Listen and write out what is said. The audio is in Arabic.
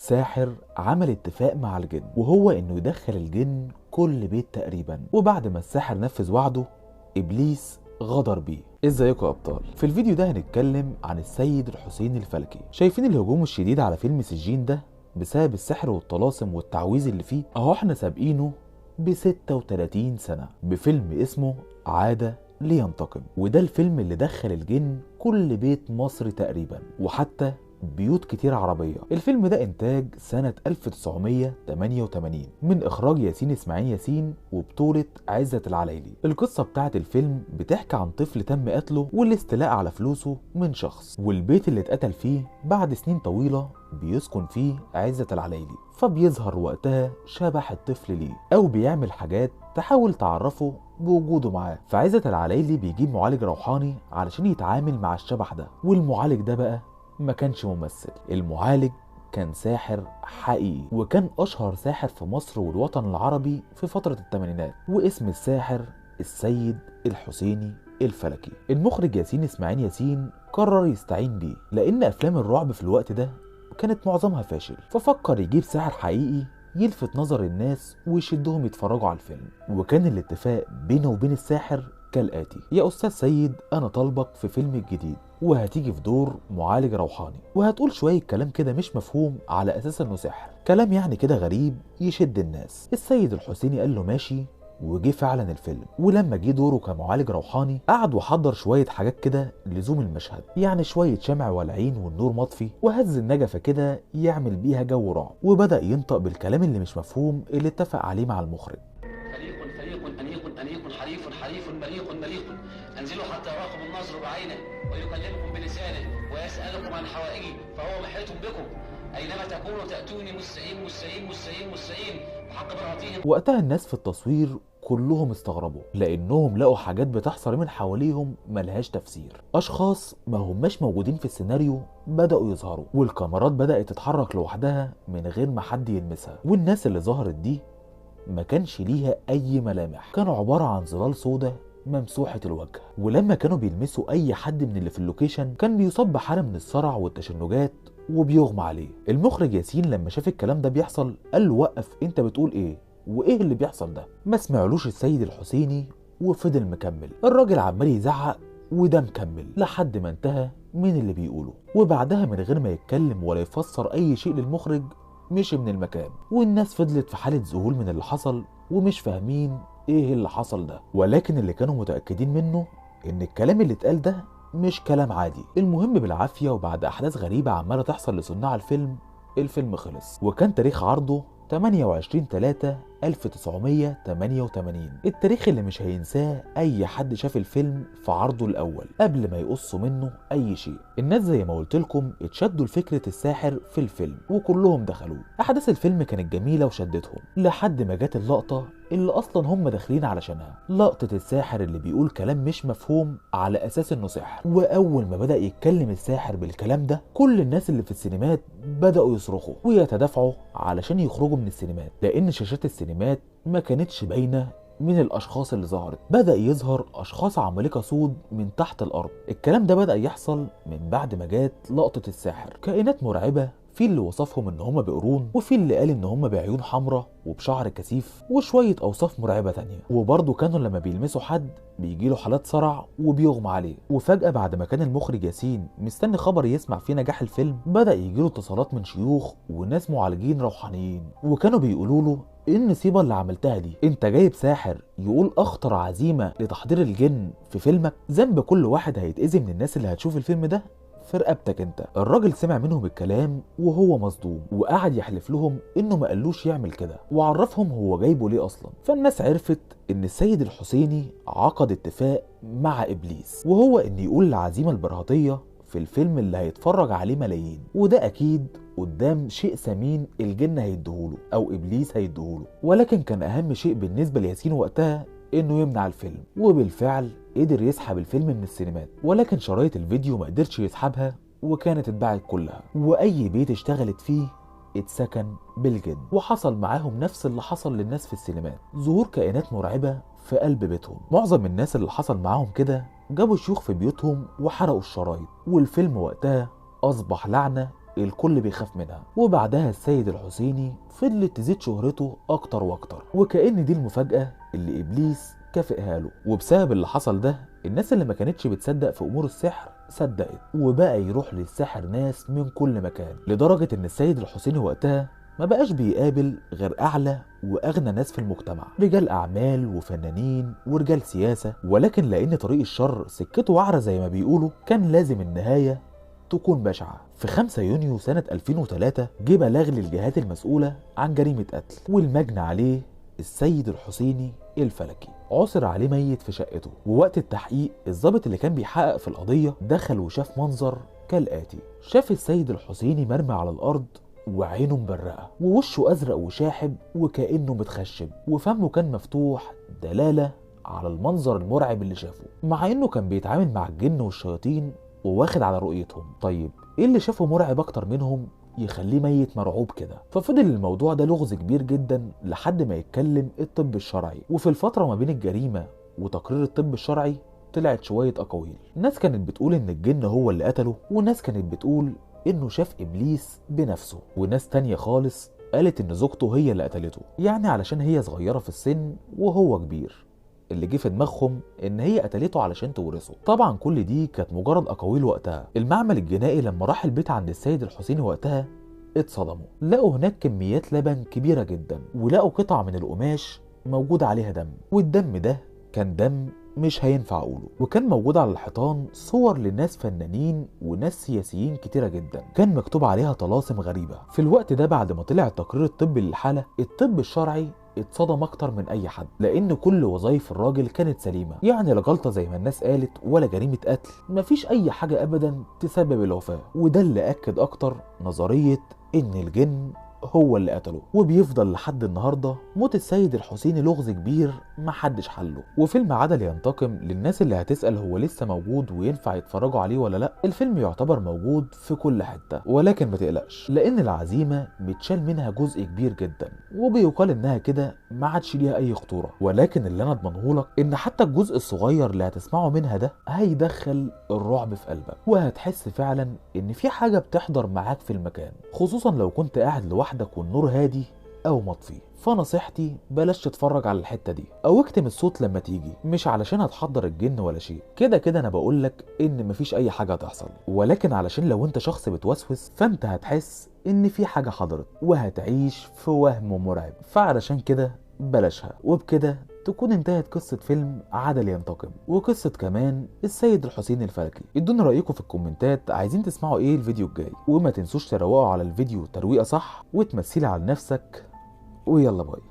ساحر عمل اتفاق مع الجن، وهو انه يدخل الجن كل بيت تقريبا. وبعد ما الساحر نفذ وعده، ابليس غدر بيه. ازيكم يا ابطال؟ في الفيديو ده هنتكلم عن السيد الحسيني الفلكي. شايفين الهجوم الشديد على فيلم سجين ده بسبب السحر والطلاسم والتعويذ اللي فيه؟ اهو احنا سابقينه ب 36 سنة بفيلم اسمه عاد لينتقم، وده الفيلم اللي دخل الجن كل بيت مصري تقريبا، وحتى بيوت كتير عربية. الفيلم ده انتاج سنة 1988 من اخراج ياسين اسماعيل ياسين وبطولة عزت العلايلي. القصة بتاعت الفيلم بتحكي عن طفل تم قتله والاستيلاء على فلوسه من شخص، والبيت اللي اتقتل فيه بعد سنين طويلة بيسكن فيه عزت العلايلي، فبيظهر وقتها شبح الطفل ليه او بيعمل حاجات تحاول تعرفه بوجوده معاه. فعزت العلايلي بيجيب معالج روحاني علشان يتعامل مع الشبح ده، والمعالج ده بقى ما كانش ممثل، المعالج كان ساحر حقيقي، وكان اشهر ساحر في مصر والوطن العربي في فترة الثمانينات، واسم الساحر السيد الحسيني الفلكي. المخرج ياسين اسماعيل ياسين قرر يستعين بيه لان افلام الرعب في الوقت ده كانت معظمها فاشل، ففكر يجيب ساحر حقيقي يلفت نظر الناس ويشدهم يتفرجوا على الفيلم. وكان الاتفاق بينه وبين الساحر كالآتي: يا أستاذ سيد، أنا طالبك في فيلم جديد وهتيجي في دور معالج روحاني، وهتقول شوية كلام كده مش مفهوم على أساس إنه سحر، كلام يعني كده غريب يشد الناس. السيد الحسيني قال له ماشي، وجه فعلا الفيلم. ولما جه دوره كمعالج روحاني قعد وحضر شوية حاجات كده لزوم المشهد، يعني شوية شمع والعين والنور مطفي، وهز النجفة كده يعمل بيها جو رعب، وبدأ ينطق بالكلام اللي مش مفهوم اللي اتفق عليه مع المخرج. فريق أنيق حريف مليق أنزلوا حتى يراكم الناظر بعينه ويكلمكم بلسانه ويسألكم عن حوائجي فهو محيط بكم أينما تكونوا تأتوني مستعين بحق براءتهم. وقتها الناس في التصوير كلهم استغربوا لانهم لقوا حاجات بتحصل من حواليهم ملهاش تفسير. اشخاص ما هماش موجودين في السيناريو بدأوا يظهروا، والكاميرات بدأت تتحرك لوحدها من غير ما حد يلمسها، والناس اللي ظهرت دي ما كانش ليها اي ملامح، كانوا عبارة عن ظلال سودة ممسوحة الوجه. ولما كانوا بيلمسوا اي حد من اللي في اللوكيشن كان بيصاب بحالة من الصرع والتشنجات وبيغمى عليه. المخرج ياسين لما شاف الكلام ده بيحصل قال له وقف، انت بتقول ايه وايه اللي بيحصل ده؟ ما سمعلوش السيد الحسيني وفضل مكمل. الراجل عمال يزعق وده مكمل لحد ما انتهى من اللي بيقوله، وبعدها من غير ما يتكلم ولا يفسر اي شيء للمخرج مشي من المكان. والناس فضلت في حالة ذهول من اللي حصل ومش فاهمين ايه اللي حصل ده، ولكن اللي كانوا متأكدين منه ان الكلام اللي اتقال ده مش كلام عادي. المهم بالعافية وبعد احداث غريبة عمالة تحصل لصناع الفيلم خلص، وكان تاريخ عرضه 28/3/1988، التاريخ اللي مش هينساه اي حد شاف الفيلم في عرضه الاول قبل ما يقصوا منه اي شيء. الناس زي ما قلت لكم اتشدوا لفكرة الساحر في الفيلم وكلهم دخلوه. احداث الفيلم كانت جميلة وشدتهم لحد ما جت اللقطة اللي اصلا هم داخلين علشانها، لقطة الساحر اللي بيقول كلام مش مفهوم على اساس انه سحر. واول ما بدأ يتكلم الساحر بالكلام ده كل الناس اللي في السينمات بدأوا يصرخوا ويتدافعوا علشان يخرجوا من السينمات، لان شاشات السينمات ما كانتش باينة من الاشخاص اللي ظهرت. بدأ يظهر اشخاص عمالقة سود من تحت الارض. الكلام ده بدأ يحصل من بعد ما جات لقطة الساحر. كائنات مرعبة، في اللي وصفهم ان هم بقرون، وفي اللي قال ان هم بعيون حمراء وبشعر كثيف وشوية اوصاف مرعبة تانية. وبرضه كانوا لما بيلمسوا حد بيجيله حالات صرع وبيغمى عليه. وفجأة بعد ما كان المخرج ياسين مستني خبر يسمع فيه نجاح الفيلم بدأ يجيله اتصالات من شيوخ وناس معالجين روحانيين، وكانوا بيقولوا له ايه النصيبة اللي عملتها دي؟ انت جايب ساحر يقول اخطر عزيمة لتحضير الجن في فيلمك؟ ذنب كل واحد هيتأذي من الناس اللي هتشوف الفيلم ده في رقبتك انت. الراجل سمع منهم الكلام وهو مصدوم، وقعد يحلف لهم انه ما قالوش يعمل كده، وعرفهم هو جايبه ليه اصلا. فالناس عرفت ان السيد الحسيني عقد اتفاق مع ابليس، وهو ان يقول العزيمة البرهطية في الفيلم اللي هيتفرج عليه ملايين، وده اكيد قدام شيء ثمين الجن هيديهوله او ابليس هيديهوله. ولكن كان اهم شيء بالنسبة لياسين وقتها انه يمنع الفيلم، وبالفعل قدر يسحب الفيلم من السينمات، ولكن شرايط الفيديو ما قدرش يسحبها وكانت اتباعت كلها، واي بيت اشتغلت فيه اتسكن بالجن. وحصل معاهم نفس اللي حصل للناس في السينمات، ظهور كائنات مرعبة في قلب بيتهم. معظم الناس اللي حصل معاهم كده جابوا شيوخ في بيوتهم وحرقوا الشرايط، والفيلم وقتها اصبح لعنة الكل بيخاف منها. وبعدها السيد الحسيني فضلت تزيد شهرته اكتر واكتر، وكأن دي المفاجأة اللي ابليس كافئها له. وبسبب اللي حصل ده الناس اللي ما كانتش بتصدق في امور السحر صدقت، وبقى يروح للساحر ناس من كل مكان، لدرجة ان السيد الحسيني وقتها ما بقاش بيقابل غير اعلى واغنى ناس في المجتمع، رجال اعمال وفنانين ورجال سياسة. ولكن لان طريق الشر سكته وعرة زي ما بيقولوا، كان لازم النهاية تكون بشعة. في 5 يونيو سنة 2003 جه بلاغ للجهات المسؤولة عن جريمة قتل، والمجني عليه السيد الحسيني الفلكي. عثر عليه ميت في شقته، ووقت التحقيق الضابط اللي كان بيحقق في القضية دخل وشاف منظر كالآتي. شاف السيد الحسيني مرمي على الأرض وعينه مبرقة ووشه أزرق وشاحب وكأنه متخشب، وفمه كان مفتوح دلالة على المنظر المرعب اللي شافه، مع إنه كان بيتعامل مع الجن والشياطين وواخد على رؤيتهم. طيب ايه اللي شافه مرعب اكتر منهم يخليه ميت مرعوب كده؟ ففضل الموضوع ده لغز كبير جدا لحد ما يتكلم الطب الشرعي. وفي الفترة ما بين الجريمة وتقرير الطب الشرعي طلعت شوية أقاويل. ناس كانت بتقول إن الجن هو اللي قتله، وناس كانت بتقول إنه شاف إبليس بنفسه، وناس تانية خالص قالت إن زوجته هي اللي قتلته، يعني علشان هي صغيرة في السن وهو كبير. اللي جه في دماغهم ان هي قتلته علشان تورثه. طبعا كل دي كانت مجرد اقاويل وقتها. المعمل الجنائي لما راح البيت عند السيد الحسيني وقتها اتصدموا، لقوا هناك كميات لبن كبيرة جدا، ولقوا قطع من القماش موجود عليها دم، والدم ده كان دم مش هينفع اقوله. وكان موجود على الحيطان صور لناس فنانين وناس سياسيين كتيرة جدا، كان مكتوب عليها طلاسم غريبة. في الوقت ده بعد ما طلع التقرير الطبي للحالة، الطب الشرعي اتصدم اكتر من اي حد، لان كل وظائف الراجل كانت سليمه، يعني لا غلطه زي ما الناس قالت ولا جريمه قتل، مفيش اي حاجه ابدا تسبب الوفاه. وده اللي اكد اكتر نظريه ان الجن هو اللي قتله. وبيفضل لحد النهارده موت السيد الحسيني لغز كبير محدش حله. وفيلم عدل ينتقم للناس اللي هتسأل هو لسه موجود وينفع يتفرجوا عليه ولا لا، الفيلم يعتبر موجود في كل حته، ولكن ما تقلقش لان العزيمه متشال منها جزء كبير جدا، وبيقال انها كده ما عادش ليها اي خطوره. ولكن اللي انا اضمنهولك ان حتى الجزء الصغير اللي هتسمعه منها ده هيدخل الرعب في قلبك، وهتحس فعلا ان في حاجه بتحضر معاك في المكان، خصوصا لو كنت قاعد لوحدك والنور هادي او مطفي. فنصيحتي بلاش تتفرج على الحته دي، او اكتم الصوت لما تيجي، مش علشان هتحضر الجن ولا شيء، كده كده انا بقولك ان مفيش اي حاجه هتحصل، ولكن علشان لو انت شخص بتوسوس فانت هتحس ان في حاجه حضرت وهتعيش في وهم مرعب، فعلشان كده بلاشها. وبكده تكون انتهت قصة فيلم عدل ينتقم، وقصة كمان السيد الحسيني الفلكي. ادونا رأيكم في الكومنتات، عايزين تسمعوا ايه الفيديو الجاي، وما تنسوش تروقوا على الفيديو ترويقة صح وتمثلي على نفسك. ويلا باي.